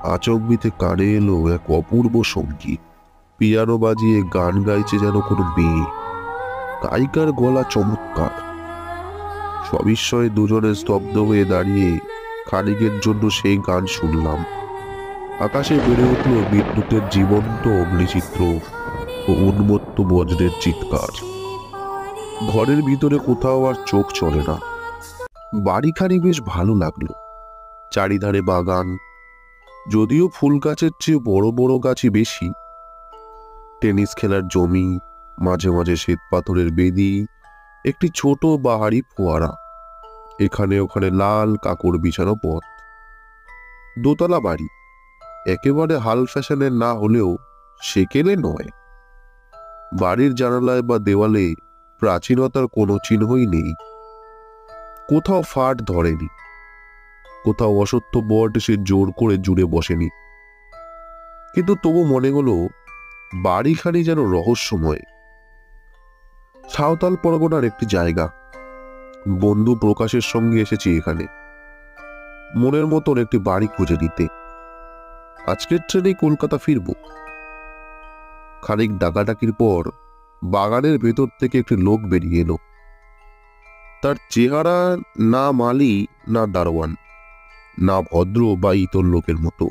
আচমবিতে কানে এলো এক অপূর্ব সঙ্গীত। পিয়ানো বাজিয়ে গান গাইছে যেন কোনো মেয়ে। গায়িকার গলা চমৎকার। সবিস্ময়ে দুজনে স্তব্ধ হয়ে দাঁড়িয়ে খানিকের জন্য সেই গান শুনলাম। আকাশে বেড়ে উঠল বিদ্যুতের জীবন্ত অগ্নিচিত্র ও উন্মত্ত বজ্রের চিৎকার। ঘরের ভিতরে কোথাও আর চোখ চলে না। বাড়িখানি বেশ ভালো লাগলো। চারিধারে বাগান, যদিও ফুল গাছের চেয়ে বড় বড় গাছই বেশি। টেনিস খেলার জমি, মাঝে মাঝে শ্বেত পাথরের বেদি, একটি ছোট বাহারি ফোয়ারা, এখানে ওখানে লাল কাকড় বিছানো পথ। দোতলা বাড়ি, একেবারে হাল ফ্যাশনের না হলেও সেকেলে নয়। বাড়ির জানালায় বা দেওয়ালে প্রাচীনতার কোনো চিহ্নই নেই। কোথাও ফাট ধরেনি, কোথাও অসত্য বট সে জোর করে জুড়ে বসেনি। কিন্তু তবু মনে হলো বাড়িখানি যেন রহস্যময়। সাঁওতাল পরগনার একটি জায়গা। বন্ধু প্রকাশের সঙ্গে এসেছি এখানে মনের মতন একটি বাড়ি খুঁজে দিতে। আজকের ট্রেনেই কলকাতা ফিরব। খানিক ডাকাডাকির পর বাগানের ভেতর থেকে একটি লোক বেরিয়ে এলো। তার চেহারা না মালি না দারোয়ান, না ভদ্র বা ইতর লোকের মতো।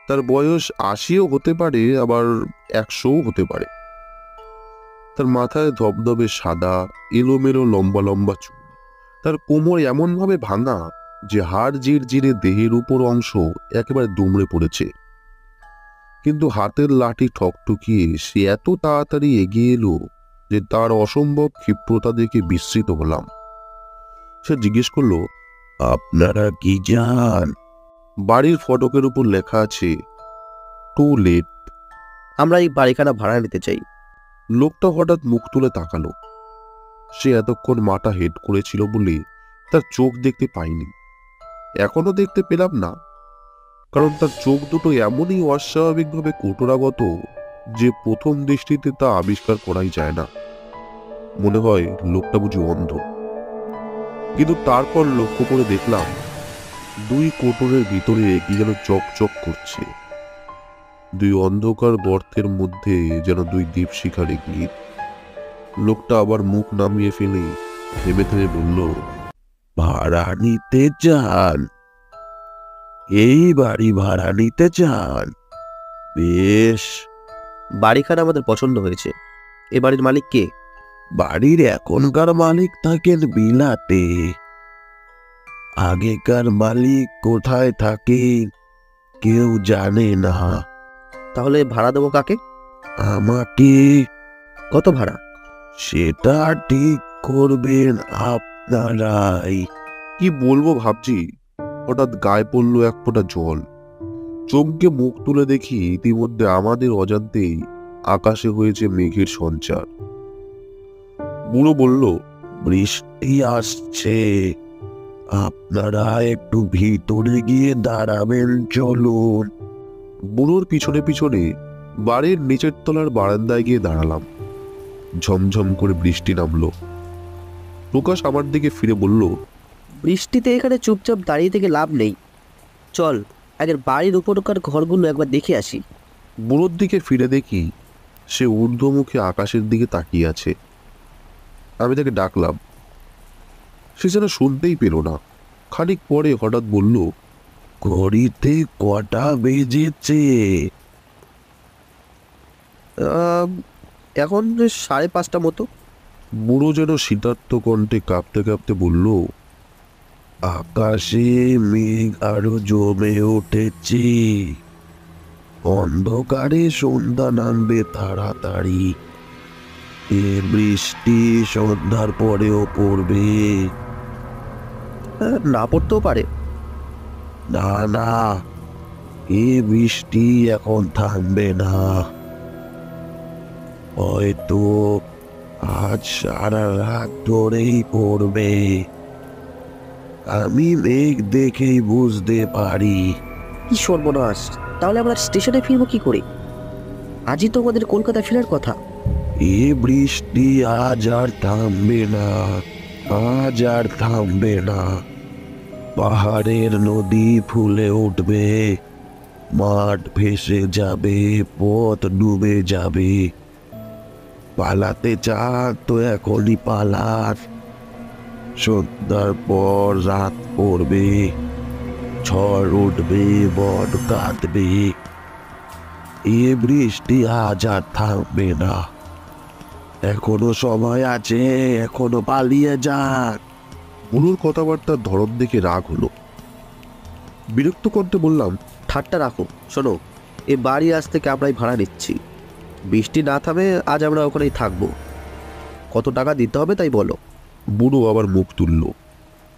তার বয়স ৮০ও হতে পারে, আবার ১০০ও হতে পারে। তার মাথায় ধবধবে সাদা এলোমেলো লম্বা লম্বা চুল। তার কোমর এমনভাবে ভাঙা যে হাড় জিরজিরে দেহের উপর অংশ একেবারে দুমড়ে পড়েছে। কিন্তু হাতের লাঠি ঠকঠকিয়ে সে এত তাড়াতাড়ি এগিয়ে এলো যে তার অসম্ভব ক্ষিপ্রতা দেখে বিস্মিত হলাম। সে জিজ্ঞেস করলো, আপনারা কি যান? বাড়ির ফটকের উপর লেখা আছে টু লেট। আমরা এই বাড়িখানা ভাড়া নিতে চাই। লোকটা হঠাৎ মুখ তুলে তাকালো। সে এতক্ষণ মাথা হেড করেছিল বলে তার চোখ দেখতে পাইনি। এখনো দেখতে পেলাম না, কারণ তার চোখ দুটো এমনই অস্বাভাবিকভাবে কোটরাগত যে প্রথম দৃষ্টিতে তা আবিষ্কার করাই যায় না। মনে হয় লোকটা বুঝি অন্ধ। কিন্তু তারপর লক্ষ্য করে দেখলাম দুই কোটরের ভিতরে কি যেন চকচক করছে। দুই অন্ধকার গর্তের মধ্যে যেন দুই দীপশিখার ইঙ্গিত। লোকটা আবার মুখ নামিয়ে ফেলে থেমে থেমে বলল, ভাড়া নিতে চান? এই বাড়ি ভাড়া নিতে চান? বেশ। বাড়িখানা আমাদের পছন্দ হয়েছে। এ বাড়ির মালিক কে? বাড়ির এখনকার মালিক থাকেন বিলাতে। আগেকার মালিক কোথায় থাকে কেউ জানে না। তাহলে ভাড়া দেবো কাকে? আমাকে। কত ভাড়া? সেটা ঠিক করবেন আপনারাই। কি বলবো ভাবছি, হঠাৎ গায়ে পড়লো এক ফোঁটা জল। চমকে মুখ তুলে দেখি ইতিমধ্যে আমাদের অজান্তেই আকাশে হয়েছে মেঘের সঞ্চার। বুড়ো বলল, বৃষ্টি আসছে, আপনারা একটু ভিতরে গিয়ে দাঁড়াবেন, চলুন। বুড়োর পিছনে পিছনে বাড়ির নিচের তলার বারান্দায় গিয়ে দাঁড়ালাম। ঝমঝম করে বৃষ্টি নামলো। প্রকাশ আমার দিকে ফিরে বলল, বৃষ্টিতে এখানে চুপচাপ দাঁড়িয়ে থেকে লাভ নেই। চল আগের বাড়ির উপরকার ঘরগুলো একবার দেখে আসি। বুড়োর দিকে ফিরে দেখি সে ঊর্ধ্বমুখে আকাশের দিকে তাকিয়ে আছে। আমি তাকে ডাকলাম, সে যেন শুনতেই পেল না। খানিক পরে হঠাৎ বলল, ঘড়িতে কটা বেজেছে? এখন 5:30 মতো। বুড়ো যেন শীতার্থ কণ্ঠে কাঁপতে কাঁপতে বলল, আকাশে মেঘ আরো জমে উঠেছে, অন্ধকারে সন্ধ্যা নামবে তাড়াতাড়ি। এ বৃষ্টি সন্ধ্যার পরেও পড়বে। না পড়তেও পারে। না না, এ বৃষ্টি এখন থামবে না। হয়তো আজ সারা রাত ধরেই পড়বে। আমি মেঘ দেখেই বুঝতে পারি। কি সর্বনাশ! তাহলে আমরা স্টেশনে ফিরবো কি করে? আজই তো আমাদের কলকাতা ফেরার কথা। এ বৃষ্টি আজ আর থামবে না, আজ আর থামবে না। পাহাড়ের নদী ফুলে উঠবে, মাঠ ভেসে যাবে, পথ ডুবে যাবে। পালাতে চান তো এখনই পালার। সন্ধ্যার পর রাত পড়বে, ঝড় উঠবে, বন কাঁদবে। এ বৃষ্টি আজ আর থামবে না। এখনো সময় আছে, এখনো পালিয়ে যান। বুড়োর কথাবার্তার ধরন দেখে রাগ হলো। বিরক্ত কণ্ঠে বললাম, ঠাট্টা রাখো, শোনো, এ বাড়ি আজ থেকে আমরাই ভাড়া নিচ্ছি। বৃষ্টি না থামে আজ আমরা ওখানেই থাকবো। কত টাকা দিতে হবে তাই বলো। বুড়ো আবার মুখ তুলল।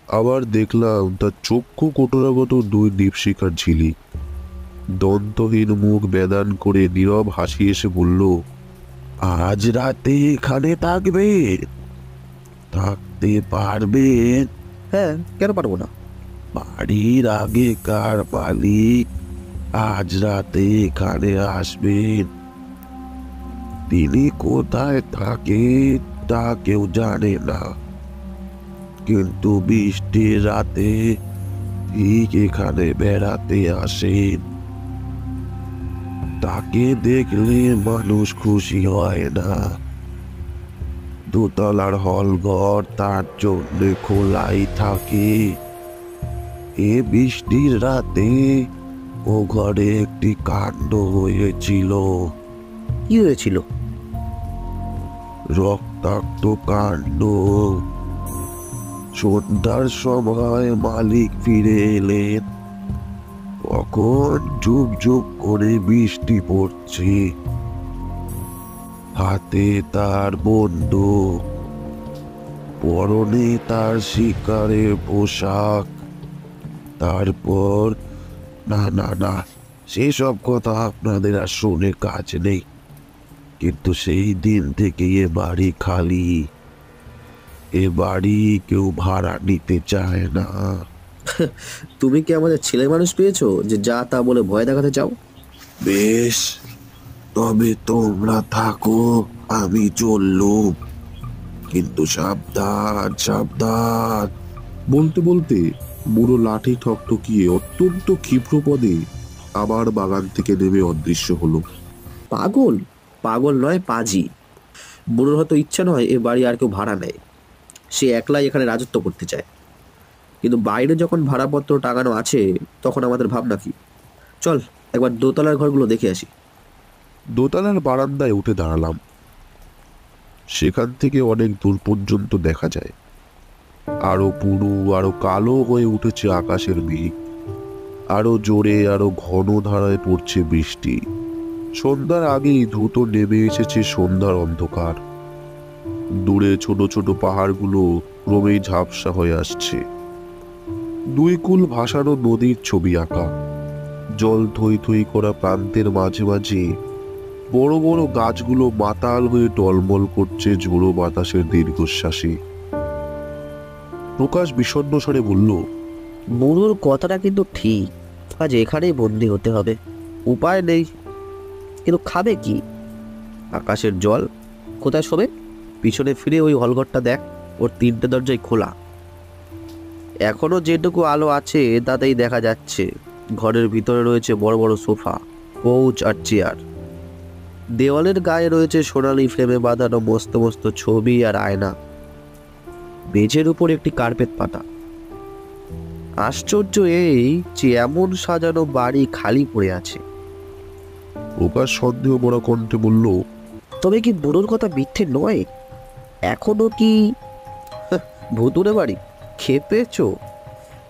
আবার দেখলাম তার চক্ষু কোটরাগত দুই দীপশিখার ঝিলিক। দন্তহীন মুখ বেদান করে নীরব হাসি এসে বলল, আজ রাতে এখানে থাকবেন? থাকতে পারবেন? হ্যাঁ, কেন পারবো না? বাড়ির আগেকার মালিক আজ রাতে এখানে আসবেন। তিনি কোথায় থাকেন তা কেউ জানে না, কিন্তু বৃষ্টির রাতে ঠিক এখানে বেড়াতে আসেন। তাকে দেখলে মানুষ খুশি হয় না। দোতলার হলঘর তার জন্য খোলাই থাকে। এ বৃষ্টির রাতে ও ঘরে একটি কাণ্ড হয়েছিল। কি হয়েছিল? রক্তাক্ত কাণ্ড। সন্ধ্যার সময় মালিক ফিরে এলেন, তখন ঝুপ ঝুপ করে বৃষ্টি পড়ছে। হাতে তার বন্দুক, পরনে তার শিকারের পোশাক। তারপর না না না, সেসব কথা আপনাদের আর শুনে কাজ নেই। কিন্তু সেই দিন থেকে এ বাড়ি খালি। এ বাড়ি কেউ ভাড়া নিতে চায় না। তুমি কি আমাদের ছেলে মানুষ পেয়েছো যে যা তা বলে ভয় দেখাতে চাও? বেশ, তবে তোমরা থাকো, আমি চললুম। কিন্তু সাবধান সাবধান। বলতে বলতে বুড়ো লাঠি ঠকঠকিয়ে অত্যন্ত ক্ষিপ্র পদে আবার বাগান থেকে নেমে অদৃশ্য হলো। পাগল? পাগল নয়, পাজি। বুড়োর হয়তো ইচ্ছা নয় এ বাড়ি আর কেউ ভাড়া নেয়। সে একলাই এখানে রাজত্ব করতে চায়। কিন্তু বাইরে যখন ভাড়াপত্র টাঙানো আছে, তখন আমাদের ভাবনা কি? চল একবার দোতলার ঘরগুলো দেখে আসি। দোতলার বারান্দায় উঠে দাঁড়ালাম। সেখান থেকে অনেক দূর পর্যন্ত দেখা যায় আরো পুরু, আরো কালো হয়ে উঠেছে আকাশের মেঘ। আরো জোরে, আরো ঘন ধারায় পড়ছে বৃষ্টি। সন্ধ্যার আগেই দ্রুত নেমে এসেছে সন্ধ্যার অন্ধকার। দূরে ছোট ছোট পাহাড়গুলো ক্রমেই ঝাপসা হয়ে আসছে। দুই কুল ভাসানো নদীর ছবি আঁকা। জল থই থই করা প্রান্তের মাঝে মাঝে বড় বড় গাছগুলো মাতাল হয়ে টলমল করছে ঝোড়ো বাতাসের দীর্ঘশ্বাসে। প্রকাশ বিষণ্ণ স্বরে বলল, বুড়োর কথাটা কিন্তু ঠিক। আজ এখানেই বন্দি হতে হবে, উপায় নেই। কিন্তু খাবে কি? আকাশের জল কোথায় শোবে? পিছনে ফিরে ওই হলঘরটা দেখ, ওর 3টে দরজাই খোলা। এখনো যেটুকু আলো আছে তাতেই দেখা যাচ্ছে ঘরের ভিতরে রয়েছে বড় বড় সোফা, কোচ আর চেয়ার। দেওয়ালের গায়ে রয়েছে সোনালি ফ্রেমে বাঁধানো মস্ত মস্ত ছবি আর আয়না। মেঝের উপর একটি কার্পেট পাতা। আশ্চর্য এই যে এমন সাজানো বাড়ি খালি পড়ে আছে। প্রকাশ সন্দেহ বড় কণ্ঠে বলল, তবে কি বুড়োর কথা মিথ্যে নয়? এখনো কি ভুতুরে বাড়ি? খেপেছ?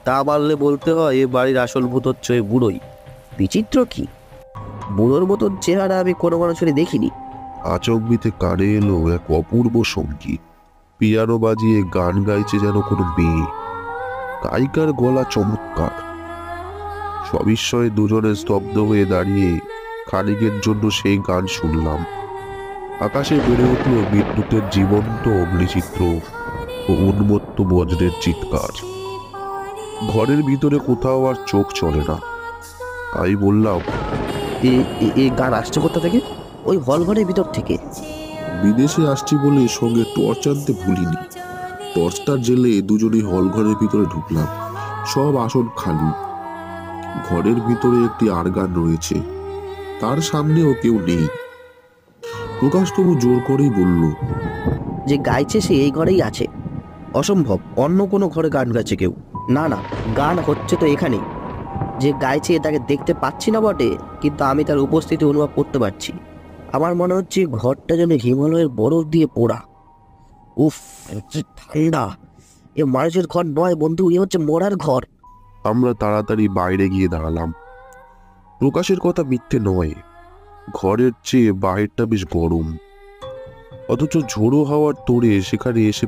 তা মানলে বলতে হয় এ বাড়ির আসল ভূত হচ্ছে ওই বুড়োই। বিচিত্র কি, বুড়োর মতন চেহারা আমি কোনো মানুষেরই দেখিনি। আচম্বিতে কানে এলো এক অপূর্ব সঙ্গীত। পিয়ানো বাজিয়ে গান গাইছে যেন কোনো মেয়ে। গায়িকার গলা চমৎকার। সবিস্ময়ে দুজনে স্তব্ধ হয়ে দাঁড়িয়ে খানিকের জন্য সেই গান শুনলাম। আকাশে বেড়ে উঠল বিদ্যুতের জীবন্ত অগ্নিচিত্র ও উন্মত্ত বজ্রের চিৎকার। ঘরের ভিতরে কোথাও আর চোখ চলে না। তাই বললাম, এই গান আসছে কোথা থেকে? ওই হল ঘরের ভিতর থেকে। বিদেশে আসছি বলে সঙ্গে টর্চ আনতে ভুলিনি। টর্চটা জেলে দুজনেই হল ঘরের ভিতরে ঢুকলাম। সব আসন খালি। ঘরের ভিতরে একটি আরগান রয়েছে, তার সামনেও কেউ নেই। প্রকাশ তবু জোর করেই বলল, যে গাইছে সে এই ঘরেই আছে। অসম্ভব, অন্য কোনো ঘরে গান গাইছে কেউ। না না, গান হচ্ছে তো এখানেই। যে গাইছে তাকে দেখতে পাচ্ছি না বটে, কিন্তু আমি তার উপস্থিতি অনুভব করতে পারছি। আমার মনে হচ্ছে ঘরটা যেন হিমালয়ের বরফ দিয়ে পোড়া। উফ, কি ঠান্ডা! এ মানুষের ঘর নয় বন্ধু, এ হচ্ছে মরার ঘর। আমরা তাড়াতাড়ি বাইরে গিয়ে দাঁড়ালাম। প্রকাশের কথা মিথ্যে নয়, ঘরের চেয়ে বাইরটা বেশ গরম, অথচ ঝোড়ো হাওয়ার তোড়ে সেখানে এসে